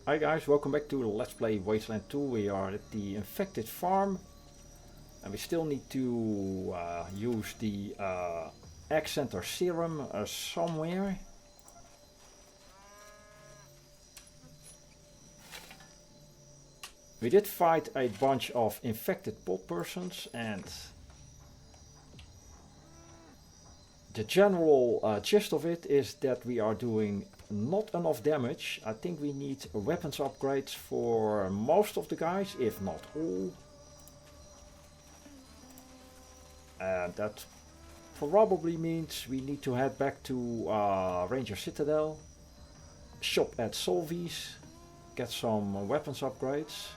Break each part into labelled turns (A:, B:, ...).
A: Hi guys, welcome back to Let's Play Wasteland 2. We are at the infected farm and we still need to use the egg center serum somewhere. We did fight a bunch of infected pod persons, and the general gist of it is that we are doing not enough damage. I think we need weapons upgrades for most of the guys, if not all. And that probably means we need to head back to Ranger Citadel, shop at Solvy's, get some weapons upgrades.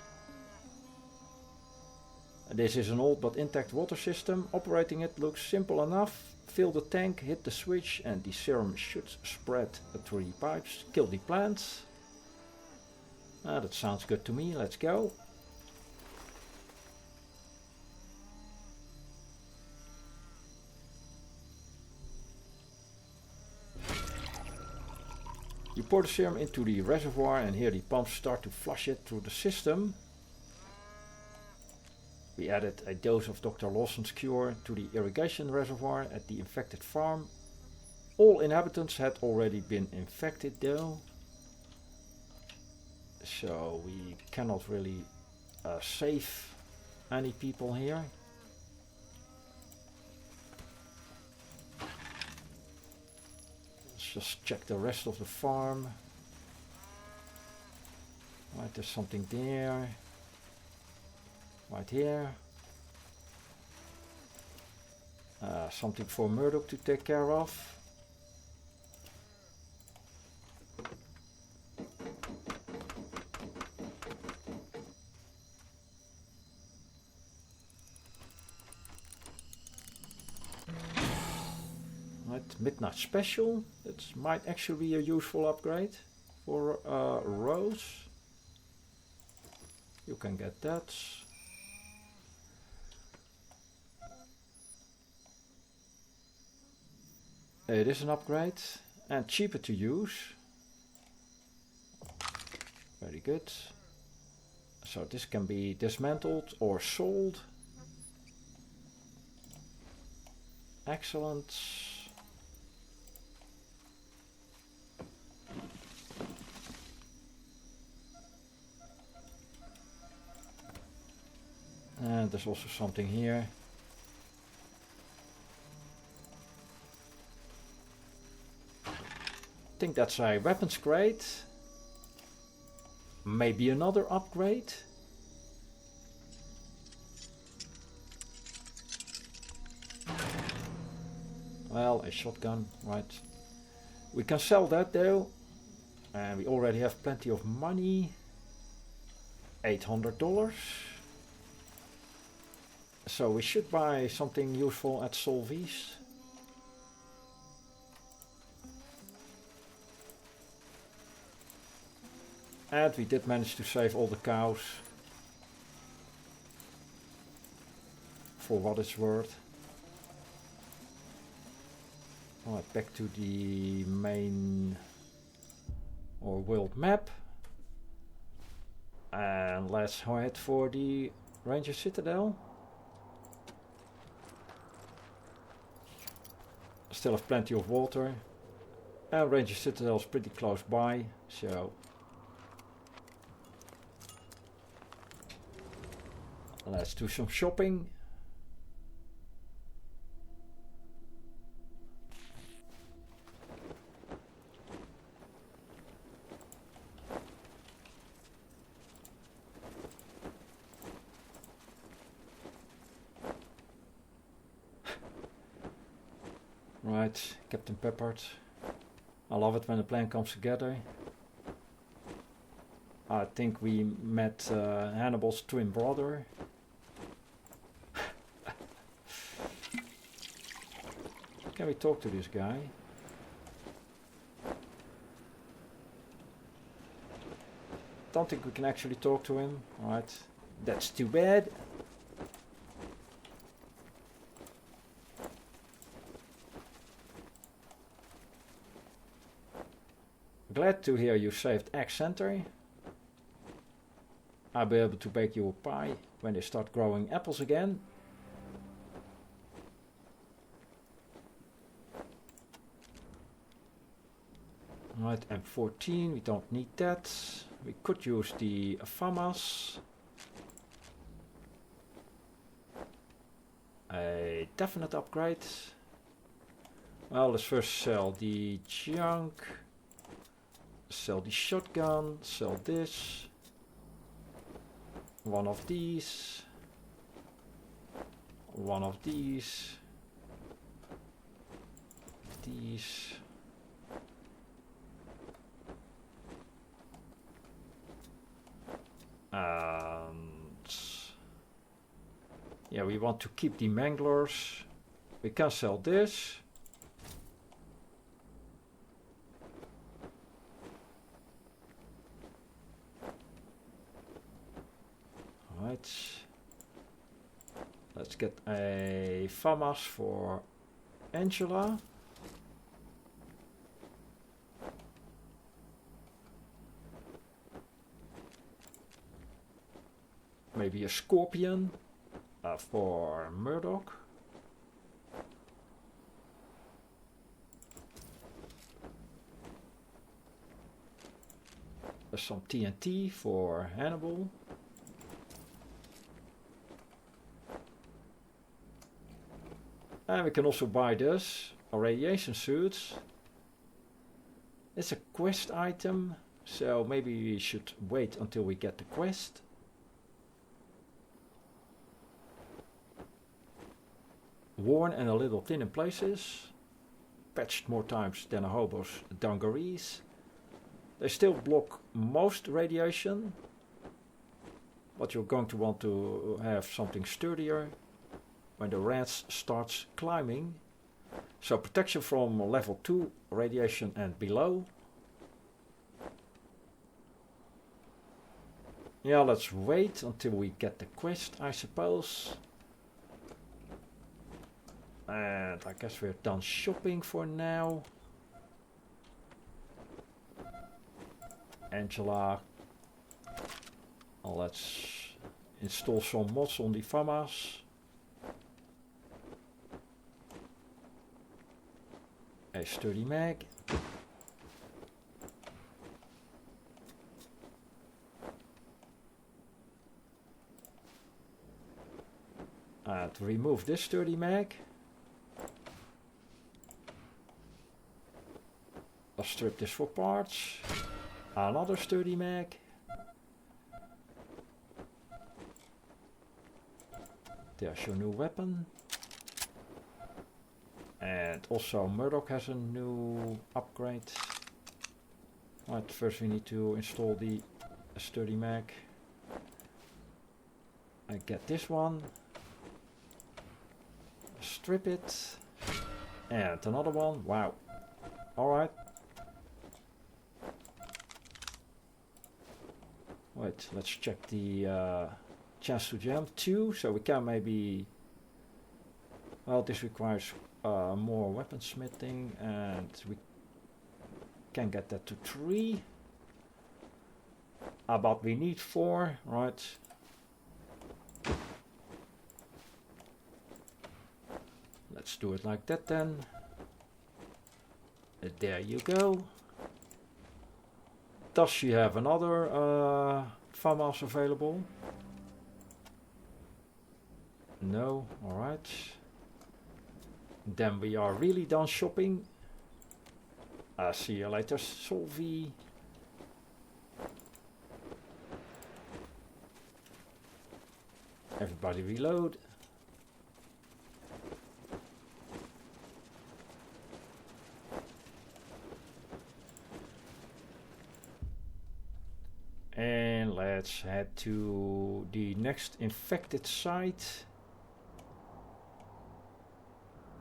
A: This is an old but intact water system. Operating it looks simple enough. Fill the tank, hit the switch, and the serum should spread through the pipes. Kill the plants. That sounds good to me. Let's go. You pour the serum into the reservoir, and here the pumps start to flush it through the system. We added a dose of Dr. Lawson's cure to the irrigation reservoir at the infected farm. All inhabitants had already been infected though, so we cannot really save any people here. Let's just check the rest of the farm. Right, there's something there. Right here. Something for Murdoch to take care of. Right, Midnight Special. That might actually be a useful upgrade for Rose. You can get that. It is an upgrade and cheaper to use. Very good. So this can be dismantled or sold. Excellent. And there's also something here. I think that's a weapons crate. Maybe another upgrade. Well, a shotgun, right. We can sell that though. And we already have plenty of money. $800. So we should buy something useful at Solvy's. And we did manage to save all the cows, for what it's worth. Alright, back to the main or world map. And let's head for the Ranger Citadel. Still have plenty of water. And Ranger Citadel is pretty close by, so let's do some shopping. Right, Captain Peppard. I love it when the plan comes together. I think we met Hannibal's twin brother. Can we talk to this guy? Don't think we can actually talk to him. Alright, that's too bad. Glad to hear you saved Egg Center. I'll be able to bake you a pie when they start growing apples again. Right, M14, we don't need that. We could use the FAMAS. A definite upgrade. Well, let's first sell the junk. Sell the shotgun. Sell this. One of these. One of these. These. And yeah, we want to keep the manglers. We can sell this. Alright. Let's get a FAMAS for Angela. Maybe a scorpion for Murdoch. Some TNT for Hannibal. And we can also buy this, a radiation suit. It's a quest item, so maybe we should wait until we get the quest. Worn and a little thin in places. Patched more times than a hobo's dungarees. They still block most radiation. But you're going to want to have something sturdier when the rats starts climbing. So protection from level 2 radiation and below. Yeah, let's wait until we get the quest, I suppose. And I guess we're done shopping for now. Angela. Let's install some mods on the FAMAS. A sturdy mag. And remove this sturdy mag. I'll strip this for parts. Another sturdy mag. There's your new weapon. And also Murdoch has a new upgrade. Right, first we need to install the sturdy mag. I get this one. Strip it. And another one. Wow. Alright. Wait, let's check the chance to jam 2. So we can maybe... Well, this requires more weaponsmithing, and we can get that to 3. But we need 4, right? Let's do it like that then. There you go. Does she have another FAMAS available? No, alright. Then we are really done shopping. See you later, Solvi. Everybody reload. And let's head to the next infected site.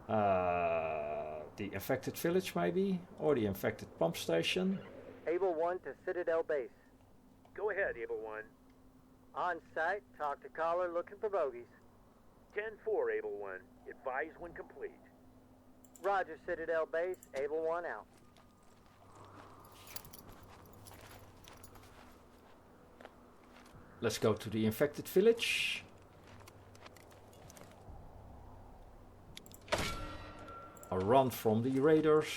A: The infected village maybe, or the infected pump station.
B: Able 1 to Citadel Base.
C: Go ahead, Able 1.
B: On site, talk to caller looking for bogies.
C: 10-4, Able 1. Advise when complete.
B: Roger, Citadel Base. Able 1 out.
A: Let's go to the infected village. A run from the raiders.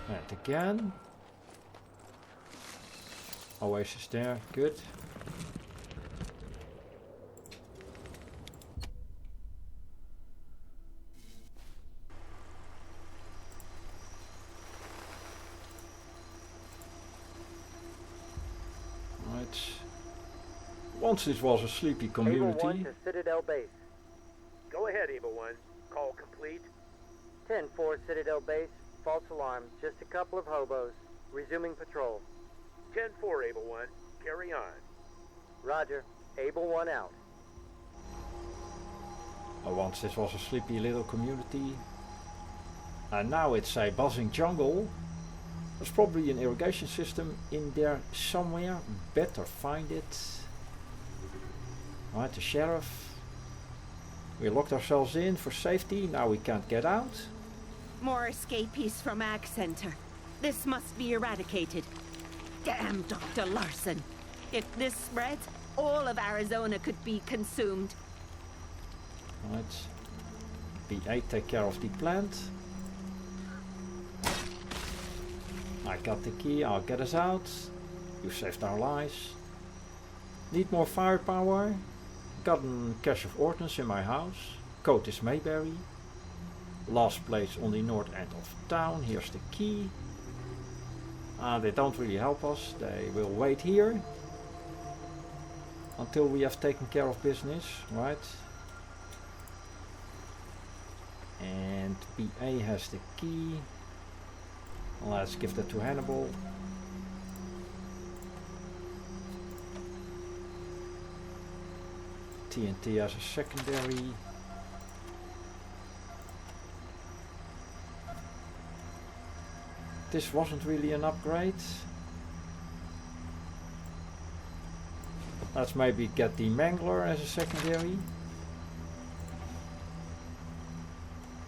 A: And again. Oasis there, good. Once this was a sleepy
B: Able 1
A: community.
B: to Citadel Base.
C: Go ahead, Able 1. Call complete.
B: 10-4 Citadel Base. False alarm. Just a couple of hobos. Resuming patrol.
C: 10-4, Able 1. Carry on.
B: Roger. Able 1 out.
A: Once this was a sleepy little community. And now it's a buzzing jungle. There's probably an irrigation system in there somewhere. Better find it. Right, the sheriff. We locked ourselves in for safety. Now we can't get out.
D: More escapees from Ag Center. This must be eradicated. Damn Dr. Larson. If this spreads, all of Arizona could be consumed.
A: Right. BA, take care of the plant. I got the key, I'll get us out. You saved our lives. Need more firepower. Got a cache of ordnance in my house. Code is Mayberry. Last place on the north end of town. Here's the key. They don't really help us. They will wait here until we have taken care of business, right? And BA has the key. Let's give that to Hannibal. TNT as a secondary. This wasn't really an upgrade. Let's maybe get the Mangler as a secondary.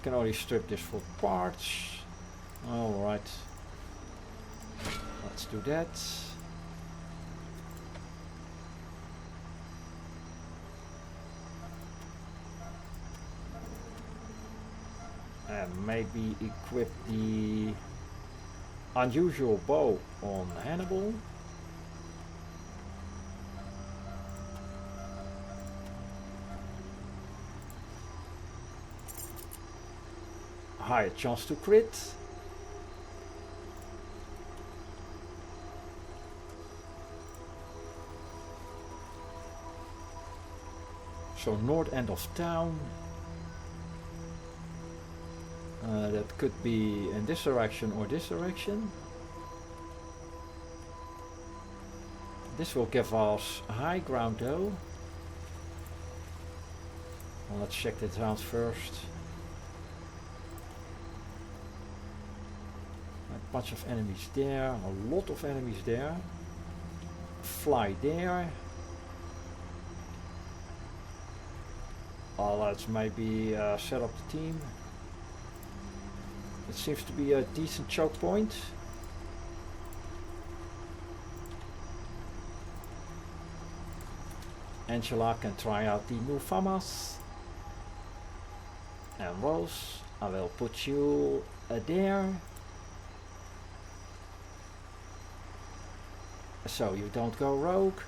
A: Can only strip this for parts. Alright. Let's do that. And maybe equip the unusual bow on Hannibal. Higher chance to crit. So north end of town. That could be in this direction or this direction. This will give us high ground though. Well, let's check this out first. A bunch of enemies there, a lot of enemies there. Fly there. Let's maybe set up the team. It seems to be a decent choke point. Angela can try out the new FAMAS. And Rose, I will put you there. So you don't go rogue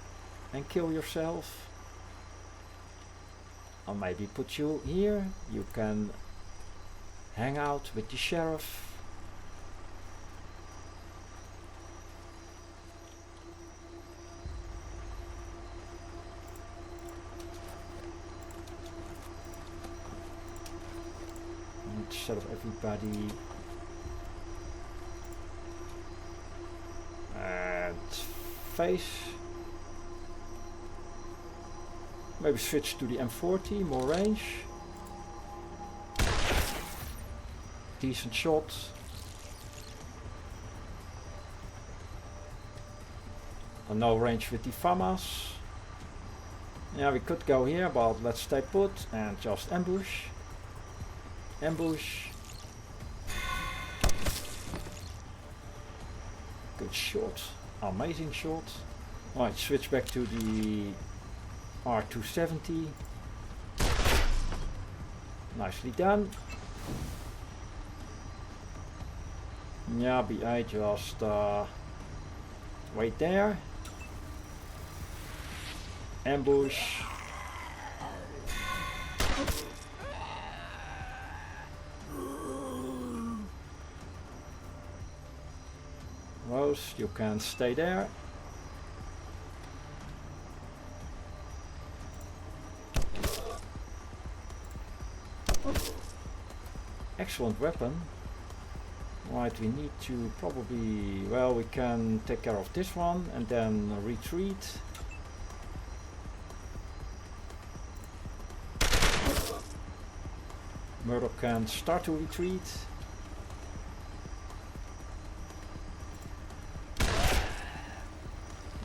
A: and kill yourself. I'll maybe put you here. You can hang out with the sheriff. And set up everybody. And face. Maybe switch to the M40, more range. Decent shot. No range with the FAMAS. Yeah, we could go here, but let's stay put and just ambush. Ambush. Good Good shot. Amazing shot. Right, switch back to the R270. Nicely done. Yeah, BA just wait there. Ambush. Rose, you can stay there. Excellent weapon. Right, we need to probably, well, we can take care of this one and then retreat. Murdoch can start to retreat.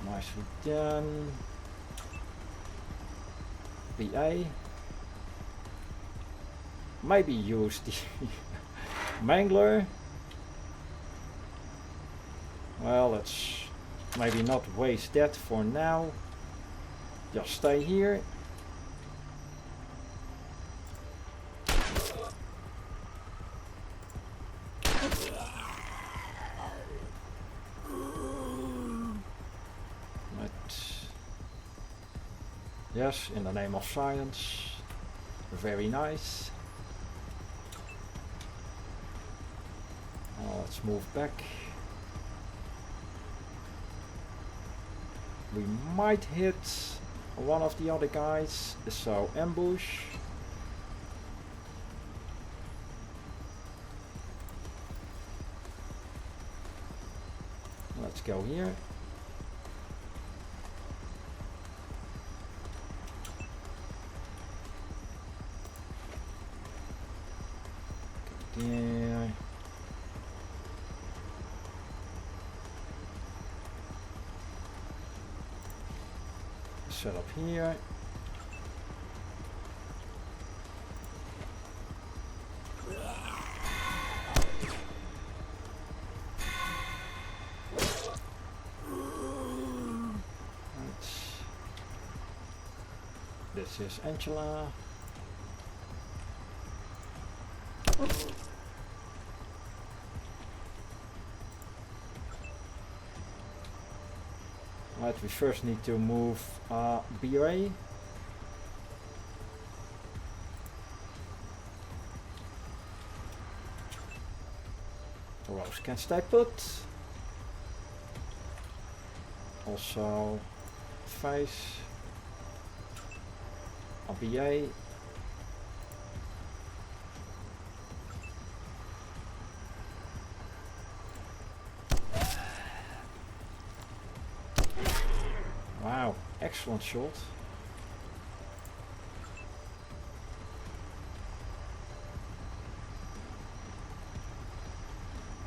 A: Nicely done. BA. Maybe use the Mangler. Well, let's maybe not waste that for now. Just stay here. Yes, in the name of science. Very nice. Let's move back. We might hit one of the other guys, so ambush. Let's go here. There. Set up here. This is Angela. Right, we first need to move BA. Rose can stay put. Also face a BA. Wow, excellent shot.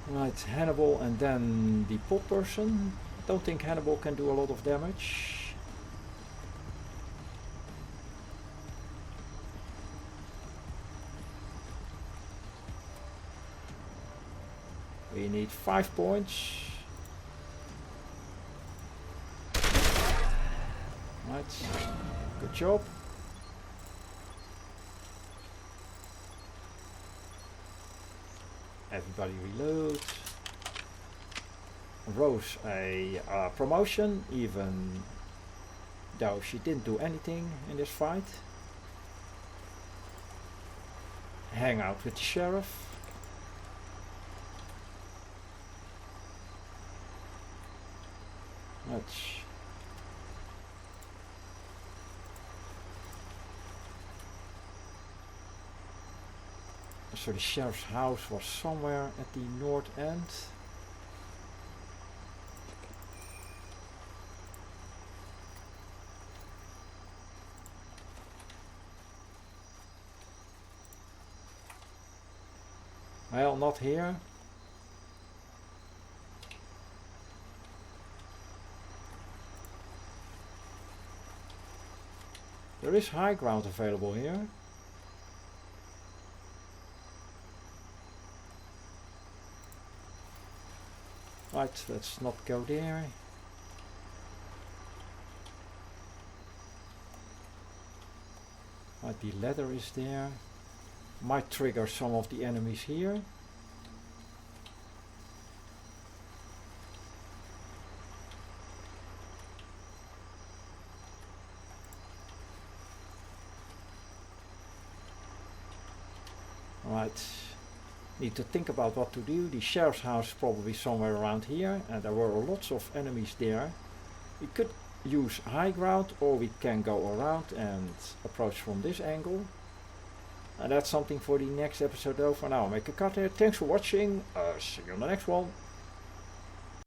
A: Right, Hannibal and then the pot person. Don't think Hannibal can do a lot of damage. We need 5 points. Right, good job. Everybody reload. Rose a promotion, even though she didn't do anything in this fight. Hang out with the sheriff. Let's so the sheriff's house was somewhere at the north end. Well, not here. There is high ground available here. Right, let's not go there. Right, the ladder is there. Might trigger some of the enemies here. Right, need to think about what to do. The sheriff's house is probably somewhere around here, and there were lots of enemies there. We could use high ground, or we can go around and approach from this angle. And that's something for the next episode though. For now, I'll make a cut here. Thanks for watching. See you on the next one.